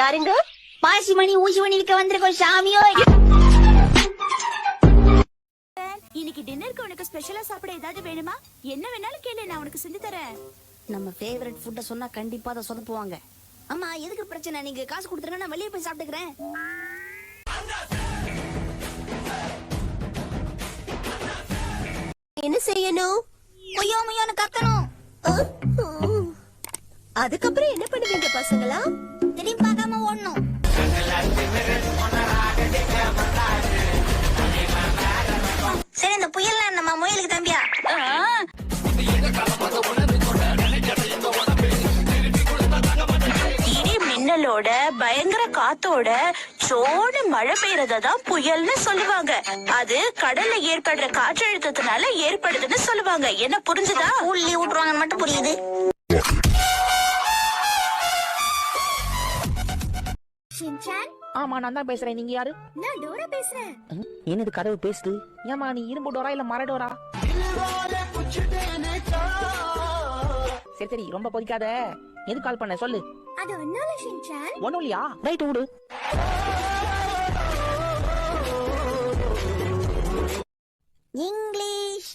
யாருங்க? பாசிமணி ஊசிமணி விற்க வந்திருக்கோம் சாமியோ. இன்னைக்கு டின்னருக்கு உனக்கு ஸ்பெஷலா சாப்பிட ஏதாவது வேணுமா? என்ன வேணாலும் கேளு, நான் உனக்கு செஞ்சு தரேன். நம்ம ஃபேவரட் ஃபுட்ட சொன்னா கண்டிப்பா அதை சொதப்புவாங்க. அம்மா எதுக்கு பிரச்சனை? நீங்க காசு கொடுத்துருங்க, நான் வெளியே போய் சாப்பிட்டுக்கிறேன். என்ன செய்யணும்? கொய்யோ மையோன்னு கத்தணும். அதுக்கப்புறம் என்ன பண்ணுவீங்க பசங்களா? திரும்பி பார்க்காம ஓடணும். சரி, இந்த புயல்ல நம்ம முயலுக்கு தம்பியா? இடி மின்னலோட பயங்கர காத்தோட சோடு மழை பெய்யறதான் புயல்னு சொல்லுவாங்க. அது கடல்ல ஏற்படுற காற்றழுத்தத்தினால ஏற்படுதுன்னு சொல்லுவாங்க. என்ன புரிஞ்சுதா? ஊர்லி விட்டுருவாங்கன்னு மட்டும் புரியுது. ஆமா, நான் தான் பேசுறேன். நீங்க யாரு? நான் டோரா பேசுறேன். என்னது கதவு பேசுது? ஏமா நீ இரும்பு டோரா இல்ல மர டோரா? சரி சரி, ரொம்ப பொதிக்காத. எது கால் பண்ண சொல்லு. அது ஒண்ணுல ஷின்சான். ஒண்ணும் இல்லையா? ரைட் விடு. இங்கிலீஷ்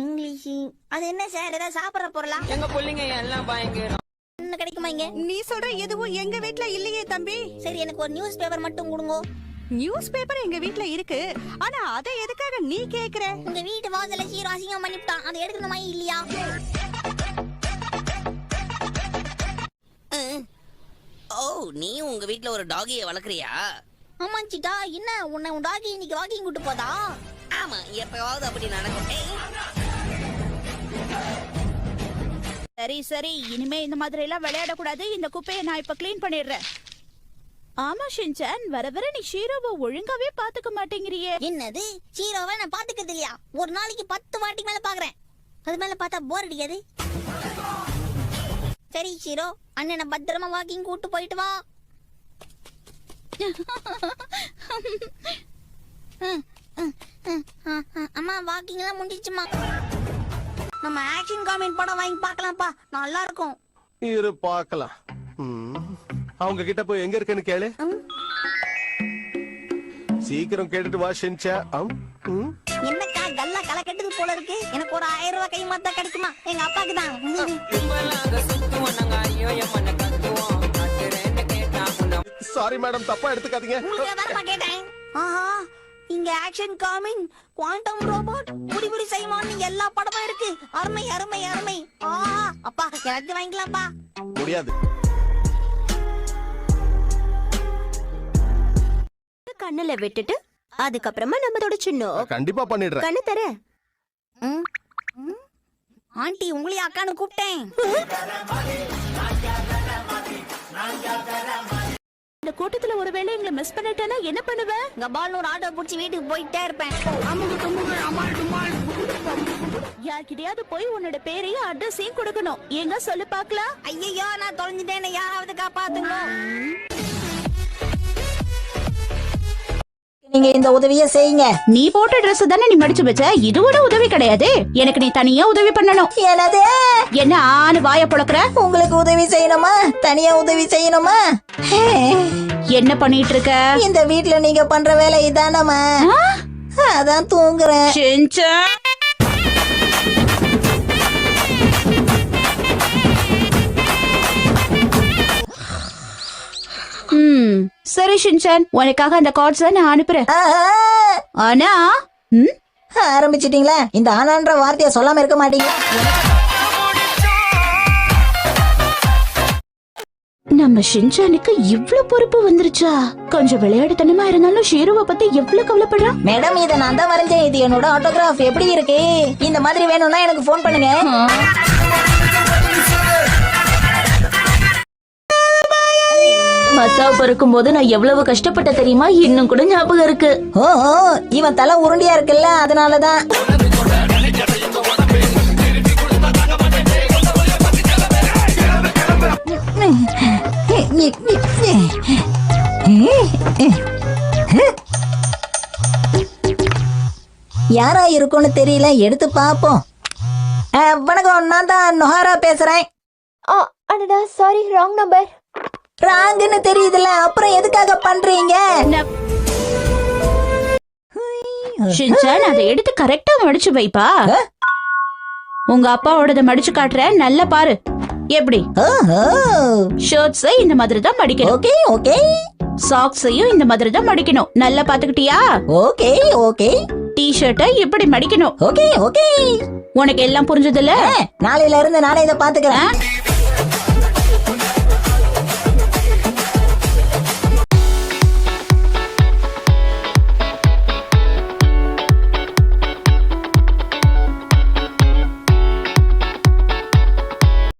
இங்கிலீஷ் அது என்ன சார்? ஏதாவது சாப்பிடற பொருளா? எங்க புள்ளைங்க எல்லாம் பயங்கரம். என்ன கிடைக்குமா இங்க? நீ சொல்ற எதுவும் எங்க வீட்ல இல்லையே தம்பி. சரி, எனக்கு ஒரு நியூஸ் பேப்பர் மட்டும் கொடுங்க. நியூஸ் பேப்பர் எங்க வீட்ல இருக்கு, ஆனா அத எதுக்காக நீ கேக்குற? உங்க வீட்டு வாசல்ல சீரோ அசிங்கம் பண்ணிவிட்டான், அதை எடுக்கணுமா இல்லையா? ஓ, நீ உங்க வீட்ல ஒரு டாகியை வளர்க்குறியா? ஆமா சிட்டா, என்ன உன்னை உன் டாகி இன்னைக்கு வாக்கிங் கூட்டு போதா? ஆமா, எப்பயாவது அப்படி நடக்கும். சரி சரி, இனிமே இந்த மாதிரி எல்லாம் விளையாட கூடாது. இந்த குப்பையை நான் இப்ப கிளீன் பண்ணிடுறேன். ஆமா ஷின்சான், வர வர நீ ஷீரோவை ஒழுங்காவே பாத்துக்க மாட்டேங்கிறியே. என்னது? சீரோவை நான் பாத்துக்கிறது இல்லையா? ஒரு நாளைக்கு 10 வாட்டி மேல பாக்குறேன். அது மேல பார்த்தா போர் அடிக்காது. சரி ஷீரோ, அண்ணனை பத்திரமா வாக்கிங் கூட்டு போயிட்டு வா. அம்மா வாக்கிங் எல்லாம் முடிஞ்சிச்சுமா. நம்ம ஆக்ஷன் காமெண்ட் படம் வாங்கி பார்க்கலாம்ப்பா, நல்லா இருக்கும். இரு பார்க்கலாம். அவங்க கிட்ட போய் எங்க இருக்குன்னு கேளு. சீக்கிரம் கேட்டுட்டு வா ஷின்சா. என்னக்கா கல்லா களை கட்டுது போல இருக்கு. எனக்கு ஒரு 1000 ரூபாய் கை மாத்தா கிடைக்குமா? எங்க அப்பாக்கு தான். சாரி மேடம், தப்பா எடுத்துக்காதீங்க. கேட்டேன். ஆஹா, இங்க ஆக்ஷன் காமிங், குவாண்டம் ரோபோட், புடி செய்வான்னு எல்லா படமும் இருக்கு. அருமை அருமை அருமை. அப்பா எல்லாத்தையும் வாங்கிக்கலாம்ப்பா. முடியாது. கண்ணுல விட்டுட்டு அதுக்கப்புறமா நம்ம தொடச்சிடணும். கண்டிப்பா பண்ணிடுறேன். கண்ணு தர. ஆண்டி, உங்களையும் அக்கானு கூப்பிட்டேன். இந்த கூட்டத்துல ஒருவேளை எங்களை மிஸ் பண்ணிட்டேன்னா என்ன பண்ணுவ? கபால்னு ஒரு ஆட்டோ புடிச்சு வீட்டுக்கு போயிட்டே இருப்பேன். யார்கிட்டயாவது போய் உன்னோட பேரையும் அட்ரஸையும் கொடுக்கணும். எங்க சொல்லு பாக்கலாம். ஐயோ, நான் தொலைஞ்சிட்டேன்னு யாராவது காப்பாத்துங்க. நீங்க இந்த உதவியை செய்யுங்க. நீ போட்ட ட்ரெஸ் தானே நீ மடிச்சு வச்ச, இதோட உதவி கிடையாது. எனக்கு நீ தனியா உதவி பண்ணணும். என்னது? என்ன ஆணு வாய பொளக்குற? உங்களுக்கு உதவி செய்யணுமா? தனியா உதவி செய்யணுமா? என்ன பண்ணிட்டு இருக்க? இந்த வீட்ல நீங்க பண்ற வேலை இதானமா? அதான் தூங்குறேன். சரி ஷின்சான், உனக்காக அந்த கார்ட்ஸ் நான் அனுப்புறேன். ஆனா ஆரம்பிச்சிட்டீங்களா? இந்த ஆனான்ற வார்த்தைய சொல்லாம இருக்க மாட்டீங்க. நம்ம ஷின்சானுக்கு இவ்ளோ பொறுப்பு வந்துருச்சா? கொஞ்சம் விளையாட்டுத்தனமா இருந்தாலும் ஷீரோவை பத்தி எவ்வளவு கவலைப்படுறா. மேடம், இத நான் தான் வரைஞ்சேன். இது என்னோட ஆட்டோகிராஃப். எப்படி இருக்கு? இந்த மாதிரி வேணும்னா எனக்கு போன் பண்ணுங்க. மசாவ் பறக்கும் போது நான் எவ்வளவு கஷ்டப்பட்ட தெரியுமா? இன்னும் கூட ஞாபகம் இருக்கு. ஓ, இவன் தலை உருண்டியா இருக்குல்ல, அதனாலதான். யாரா இருக்கும்னு தெரியல, எடுத்து பாப்போம். வணக்கம், நான் தான் நொஹாரா பேசுறேன். அடடா, சாரி, ராங் நம்பர். ராங்குன்னு தெரியுதுல, அப்புறம் எதுக்காக பண்றீங்க? ஷின்சான் அதை எடுத்து கரெக்டா மடிச்சு வைப்பா. உங்க அப்பாவோடத மடிச்சு காட்டுறேன், நல்லா பாரு. எப்படி ஷர்ட்ஸ் இந்த மாதிரி தான் மடிக்கணும். ஓகே ஓகே சாக்ஸையும் இந்த மாதிரி தான் மடிக்கணும். நல்லா பாத்துக்கிட்டியா? ஓகே ஓகே டி-ஷர்ட்டை இப்படி மடிக்கணும். ஓகே ஓகே உனக்கு எல்லாம் புரிஞ்சதுல? நாளையில இருந்து நானே இதை பாத்துக்கிறேன்.